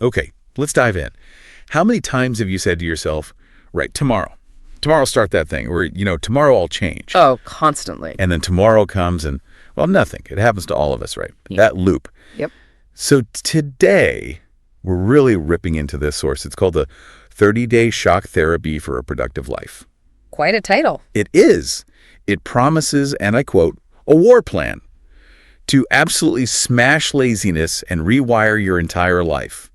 Okay, let's dive in. How many times have you said to yourself, right, tomorrow I'll start that thing, or, tomorrow I'll change. Oh, constantly. And then tomorrow comes and, well, nothing. It happens to all of us, right? Yeah. That loop. Yep. So today, we're really ripping into this source. It's called the 30-Day Shock Therapy for a Productive Life. Quite a title. It is. It promises, and I quote, a war plan to absolutely smash laziness and rewire your entire life.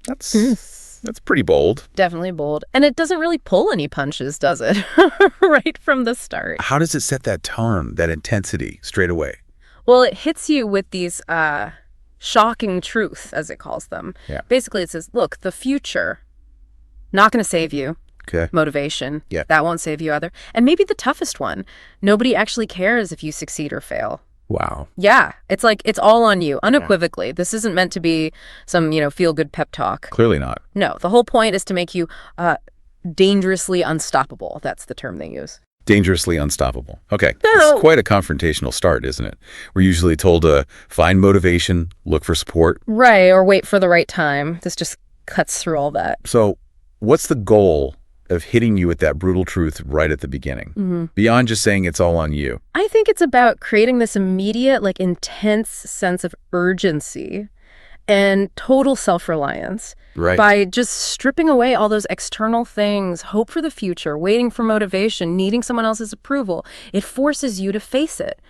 That's pretty bold. Definitely bold. And it doesn't really pull any punches, does it? Right from the start. How does it set that tone, that intensity straight away? Well, it hits you with these shocking truths, as it calls them. Yeah. Basically, it says, look, the future, not going to save you. Okay. Motivation. Yeah. That won't save you either. And maybe the toughest one, nobody actually cares if you succeed or fail. Wow. Yeah. It's like, it's all on you, unequivocally. Yeah. This isn't meant to be some, feel-good pep talk. Clearly not. No, the whole point is to make you dangerously unstoppable. That's the term they use. Dangerously unstoppable. Okay. It's quite a confrontational start, isn't it? We're usually told to find motivation, look for support. Right, or wait for the right time. This just cuts through all that. So what's the goal of hitting you with that brutal truth right at the beginning, beyond just saying it's all on you? I think it's about creating this immediate, intense sense of urgency and total self-reliance by just stripping away all those external things, hope for the future, waiting for motivation, needing someone else's approval. It forces you to face it.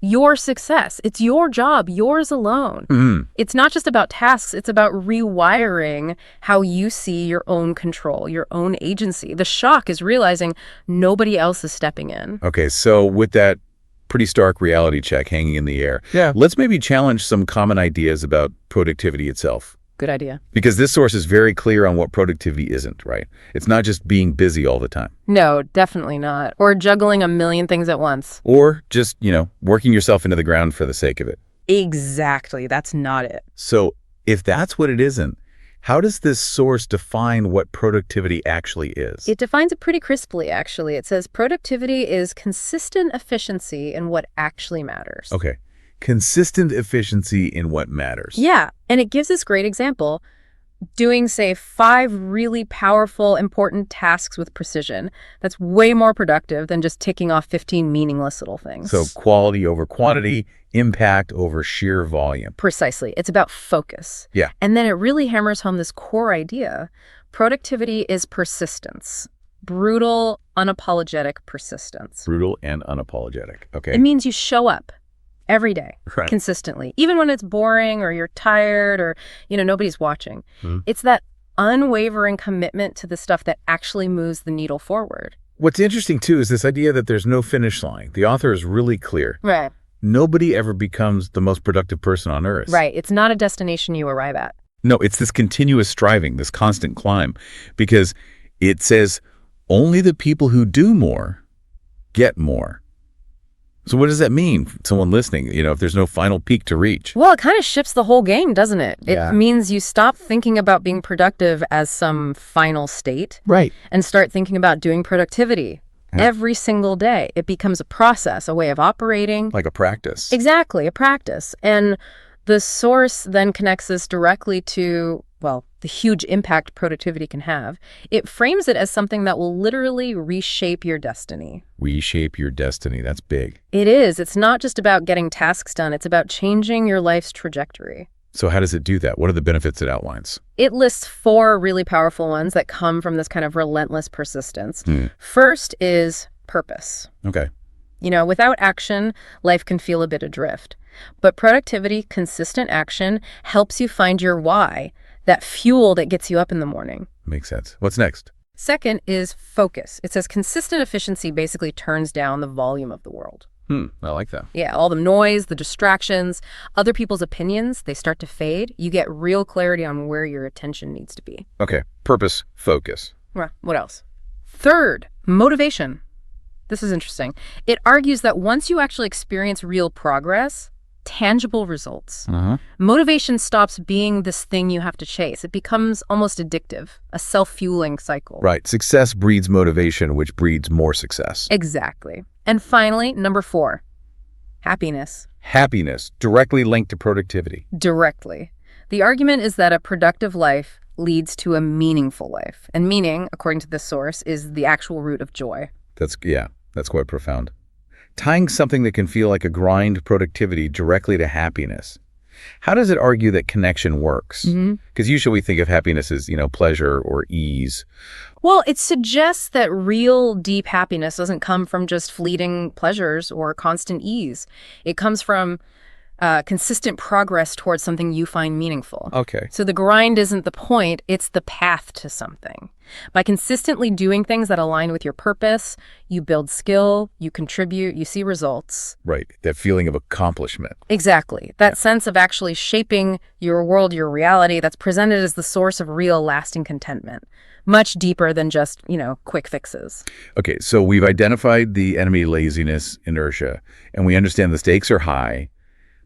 Your success. It's your job, yours alone. It's not just about tasks. It's about rewiring how you see your own control, your own agency. The shock is realizing nobody else is stepping in. Okay, so with that pretty stark reality check hanging in the air, let's maybe challenge some common ideas about productivity itself. Good idea. Because this source is very clear on what productivity isn't, right? It's not just being busy all the time. No, definitely not. Or juggling a million things at once. Or just, working yourself into the ground for the sake of it. Exactly. That's not it. So if that's what it isn't, how does this source define what productivity actually is? It defines it pretty crisply, actually. It says productivity is consistent efficiency in what actually matters. Okay. Consistent efficiency in what matters. Yeah, and it gives this great example. Doing, say, 5 really powerful, important tasks with precision. That's way more productive than just ticking off 15 meaningless little things. So quality over quantity, impact over sheer volume. Precisely. It's about focus. Yeah. And then it really hammers home this core idea. Productivity is persistence. Brutal, unapologetic persistence. Brutal and unapologetic. Okay. It means you show up every day, right, consistently, even when it's boring or you're tired or, nobody's watching. It's that unwavering commitment to the stuff that actually moves the needle forward. What's interesting, too, is this idea that there's no finish line. The author is really clear. Right. Nobody ever becomes the most productive person on earth. Right. It's not a destination you arrive at. No, it's this continuous striving, this constant climb, because it says only the people who do more get more. So what does that mean, someone listening, if there's no final peak to reach? Well, it kind of shifts the whole game, doesn't it? Yeah. It means you stop thinking about being productive as some final state. Right. And start thinking about doing productivity every single day. It becomes a process, a way of operating. Like a practice. Exactly, a practice. And the source then connects this directly to, the huge impact productivity can have. It frames it as something that will literally reshape your destiny. Reshape your destiny. That's big. It is. It's not just about getting tasks done. It's about changing your life's trajectory. So how does it do that? What are the benefits it outlines? It lists 4 really powerful ones that come from this kind of relentless persistence. First is purpose. Okay. Without action, life can feel a bit adrift. But productivity, consistent action, helps you find your why, that fuel that gets you up in the morning. Makes sense. What's next? Second is focus. It says consistent efficiency basically turns down the volume of the world. I like that. Yeah, all the noise, the distractions, other people's opinions, they start to fade. You get real clarity on where your attention needs to be. Okay. Purpose, focus. Well, what else? Third, motivation. This is interesting. It argues that once you actually experience real progress, tangible results, motivation stops being this thing you have to chase. It becomes almost addictive, a self-fueling cycle. Right. Success breeds motivation, which breeds more success. Exactly. And finally, number 4, happiness. Happiness, directly linked to productivity. Directly. The argument is that a productive life leads to a meaningful life. And meaning, according to this source, is the actual root of joy. That's quite profound. Tying something that can feel like a grind productivity directly to happiness. How does it argue that connection works? Because usually we think of happiness as, pleasure or ease. Well, it suggests that real deep happiness doesn't come from just fleeting pleasures or constant ease. It comes from consistent progress towards something you find meaningful. Okay. So the grind isn't the point, it's the path to something. By consistently doing things that align with your purpose, you build skill, you contribute, you see results. Right. That feeling of accomplishment. Exactly. That sense of actually shaping your world, your reality, that's presented as the source of real lasting contentment. Much deeper than just, quick fixes. Okay, so we've identified the enemy laziness, inertia, and we understand the stakes are high,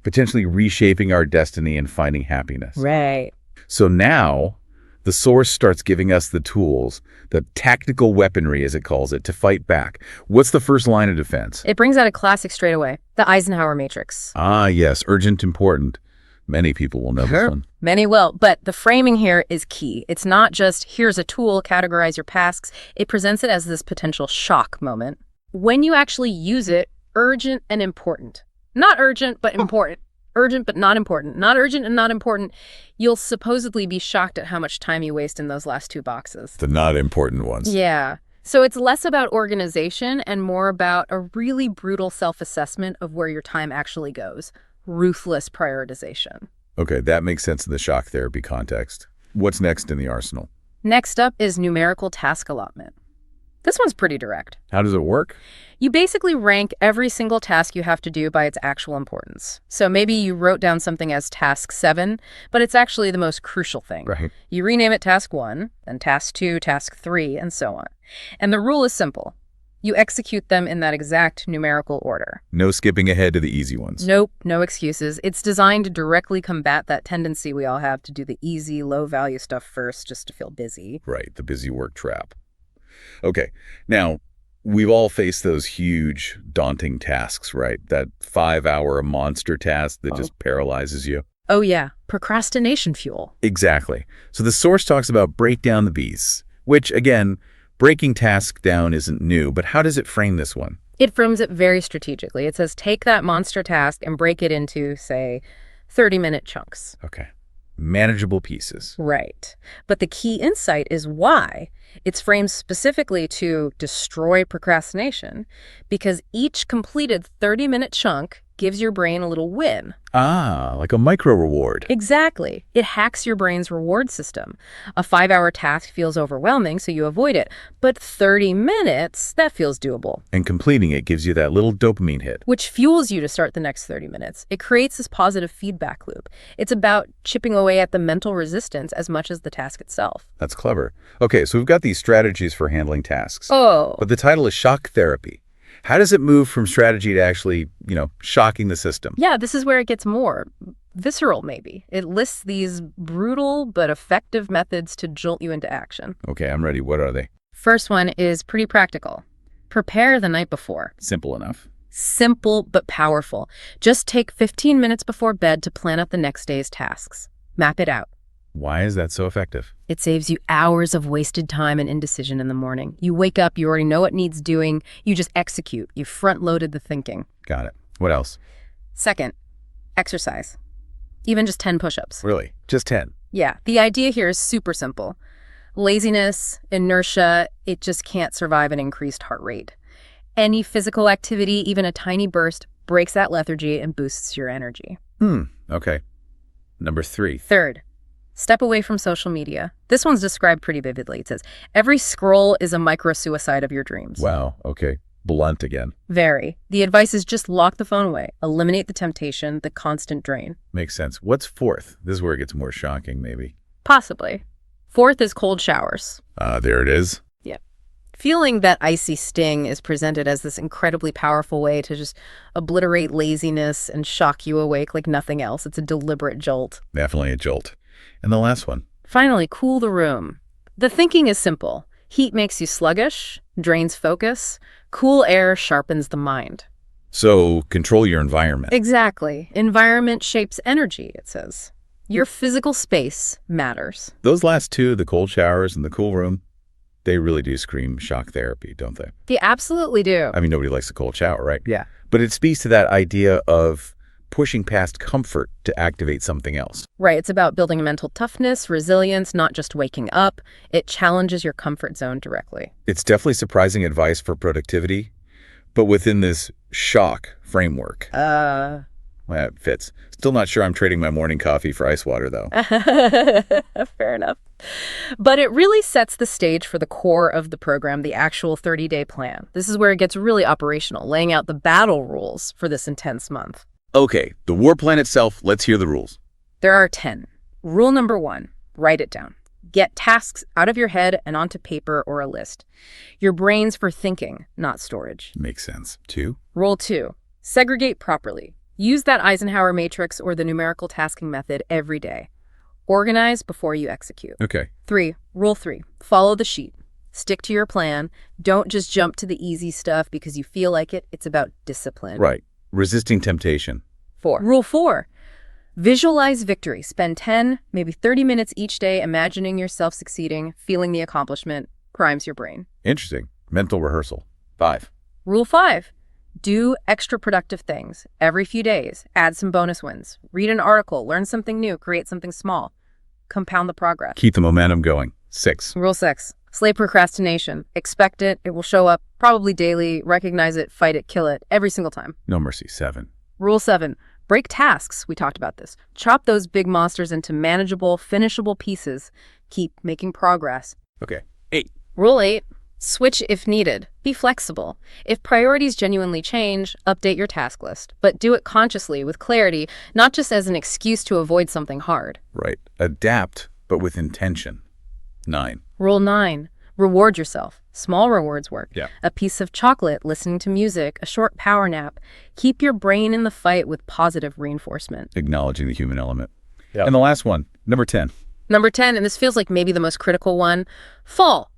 potentially reshaping our destiny and finding happiness. Right. So now the source starts giving us the tools, the tactical weaponry, as it calls it, to fight back. What's the first line of defense? It brings out a classic straight away, the Eisenhower matrix. Ah, yes, urgent, important. Many people will know this one. Many will, but the framing here is key. It's not just, here's a tool, categorize your tasks. It presents it as this potential shock moment. When you actually use it, urgent and important. Not urgent, but important. Urgent, but not important. Not urgent and not important. You'll supposedly be shocked at how much time you waste in those last two boxes. The not important ones. Yeah. So it's less about organization and more about a really brutal self-assessment of where your time actually goes. Ruthless prioritization. Okay, that makes sense in the shock therapy context. What's next in the arsenal? Next up is numerical task allotment. This one's pretty direct. How does it work? You basically rank every single task you have to do by its actual importance. So maybe you wrote down something as task 7, but it's actually the most crucial thing. Right. You rename it task 1, then task 2, task 3, and so on. And the rule is simple. You execute them in that exact numerical order. No skipping ahead to the easy ones. Nope, no excuses. It's designed to directly combat that tendency we all have to do the easy, low-value stuff first just to feel busy. Right, the busy work trap. Okay, now, we've all faced those huge, daunting tasks, right? That 5-hour monster task that just paralyzes you. Oh yeah, procrastination fuel. Exactly. So the source talks about break down the beasts, which, again, breaking tasks down isn't new, but how does it frame this one? It frames it very strategically. It says take that monster task and break it into, say, 30-minute chunks. Okay. Manageable pieces. Right. But the key insight is why. It's framed specifically to destroy procrastination because each completed 30-minute chunk gives your brain a little win. Ah, like a micro reward. Exactly. It hacks your brain's reward system. A 5-hour task feels overwhelming, so you avoid it. But 30 minutes, that feels doable. And completing it gives you that little dopamine hit. Which fuels you to start the next 30 minutes. It creates this positive feedback loop. It's about chipping away at the mental resistance as much as the task itself. That's clever. Okay, so we've got these strategies for handling tasks. Oh. But the title is shock therapy. How does it move from strategy to actually, shocking the system? Yeah, this is where it gets more visceral, maybe. It lists these brutal but effective methods to jolt you into action. Okay, I'm ready. What are they? First one is pretty practical. Prepare the night before. Simple enough. Simple but powerful. Just take 15 minutes before bed to plan out the next day's tasks. Map it out. Why is that so effective? It saves you hours of wasted time and indecision in the morning. You wake up, you already know what needs doing, you just execute. You front-loaded the thinking. Got it. What else? Second, exercise. Even just 10 push-ups. Really? Just 10? Yeah. The idea here is super simple. Laziness, inertia, it just can't survive an increased heart rate. Any physical activity, even a tiny burst, breaks that lethargy and boosts your energy. Okay. Number 3. Third, step away from social media. This one's described pretty vividly. It says, every scroll is a micro-suicide of your dreams. Wow, okay. Blunt again. Very. The advice is just lock the phone away. Eliminate the temptation, the constant drain. Makes sense. What's fourth? This is where it gets more shocking, maybe. Possibly. Fourth is cold showers. There it is. Yep. Feeling that icy sting is presented as this incredibly powerful way to just obliterate laziness and shock you awake like nothing else. It's a deliberate jolt. Definitely a jolt. And the last one. Finally, cool the room. The thinking is simple. Heat makes you sluggish, drains focus. Cool air sharpens the mind. So control your environment. Exactly. Environment shapes energy, it says. Your physical space matters. Those last two, the cold showers and the cool room, they really do scream shock therapy, don't they? They absolutely do. I mean, nobody likes a cold shower, right? Yeah. But it speaks to that idea of pushing past comfort to activate something else. Right. It's about building mental toughness, resilience, not just waking up. It challenges your comfort zone directly. It's definitely surprising advice for productivity, but within this shock framework. Well, it fits. Still not sure I'm trading my morning coffee for ice water, though. Fair enough. But it really sets the stage for the core of the program, the actual 30-day plan. This is where it gets really operational, laying out the battle rules for this intense month. Okay, the war plan itself, let's hear the rules. There are 10. Rule number 1, write it down. Get tasks out of your head and onto paper or a list. Your brain's for thinking, not storage. Makes sense. 2. Rule 2, segregate properly. Use that Eisenhower matrix or the numerical tasking method every day. Organize before you execute. Okay. 3, rule 3, follow the sheet. Stick to your plan. Don't just jump to the easy stuff because you feel like it. It's about discipline. Right. Resisting temptation. 4. Rule 4, visualize victory. Spend 10, maybe 30 minutes each day imagining yourself succeeding, feeling the accomplishment. Primes your brain. Interesting. Mental rehearsal. 5. Rule 5, do extra productive things every few days. Add some bonus wins. Read an article, learn something new, create something small. Compound the progress. Keep the momentum going. 6. Rule 6, slay procrastination. Expect it. It will show up probably daily. Recognize it, fight it, kill it every single time. No mercy. 7. Rule 7, break tasks. We talked about this. Chop those big monsters into manageable, finishable pieces. Keep making progress. Okay. 8. Rule 8, switch if needed. Be flexible. If priorities genuinely change, update your task list. But do it consciously, with clarity, not just as an excuse to avoid something hard. Right. Adapt, but with intention. 9. Rule 9, reward yourself. Small rewards work. Yeah. A piece of chocolate, listening to music, a short power nap. Keep your brain in the fight with positive reinforcement. Acknowledging the human element. Yeah. And the last one, number 10. Number 10, and this feels like maybe the most critical one, fall.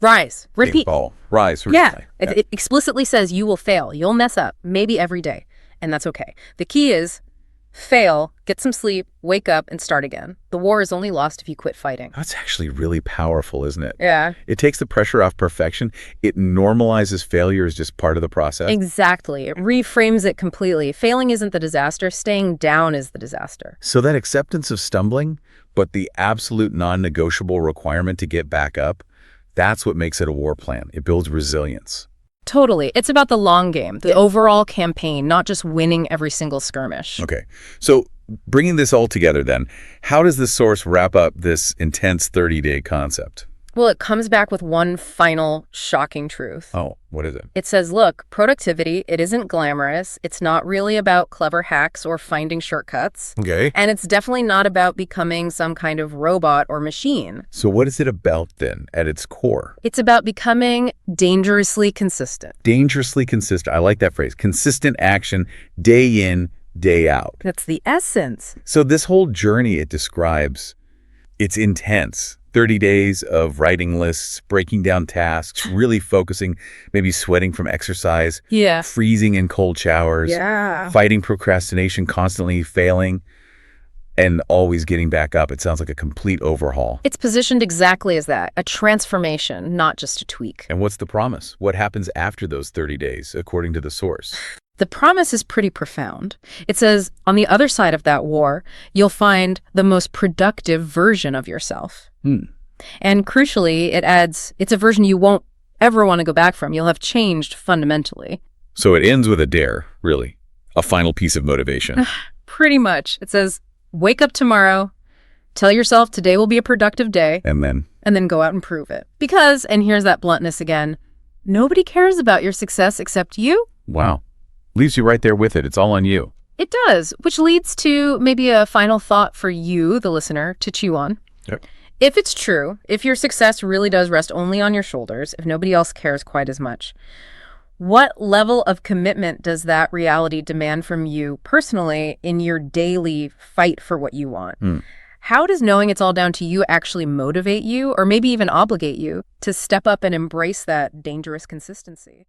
Rise. Repeat. Fall. Rise. Yeah. It explicitly says you will fail. You'll mess up, maybe every day. And that's okay. The key is fail, get some sleep, wake up, and start again. The war is only lost if you quit fighting. That's actually really powerful, isn't it? Yeah. It takes the pressure off perfection. It normalizes failure as just part of the process. Exactly. It reframes it completely. Failing isn't the disaster. Staying down is the disaster. So that acceptance of stumbling, but the absolute non-negotiable requirement to get back up, that's what makes it a war plan. It builds resilience. Totally. It's about the long game, the overall campaign, not just winning every single skirmish. Okay. So bringing this all together then, how does the source wrap up this intense 30-day concept? Well, it comes back with one final shocking truth. Oh, what is it? It says, look, productivity, it isn't glamorous. It's not really about clever hacks or finding shortcuts. Okay. And it's definitely not about becoming some kind of robot or machine. So what is it about then at its core? It's about becoming dangerously consistent. Dangerously consistent. I like that phrase. Consistent action, day in, day out. That's the essence. So this whole journey it describes, it's intense. 30 days of writing lists, breaking down tasks, really focusing, maybe sweating from exercise, freezing in cold showers, fighting procrastination, constantly failing, and always getting back up. It sounds like a complete overhaul. It's positioned exactly as that, a transformation, not just a tweak. And what's the promise? What happens after those 30 days, according to the source? The promise is pretty profound. It says, on the other side of that war, you'll find the most productive version of yourself. And crucially, it adds, it's a version you won't ever want to go back from. You'll have changed fundamentally. So it ends with a dare, really. A final piece of motivation. Pretty much. It says, wake up tomorrow, tell yourself today will be a productive day. And then go out and prove it. Because, and here's that bluntness again, nobody cares about your success except you. Wow. Leaves you right there with it. It's all on you. It does, which leads to maybe a final thought for you, the listener, to chew on. Yep. If it's true, if your success really does rest only on your shoulders, if nobody else cares quite as much, what level of commitment does that reality demand from you personally in your daily fight for what you want? How does knowing it's all down to you actually motivate you or maybe even obligate you to step up and embrace that dangerous consistency?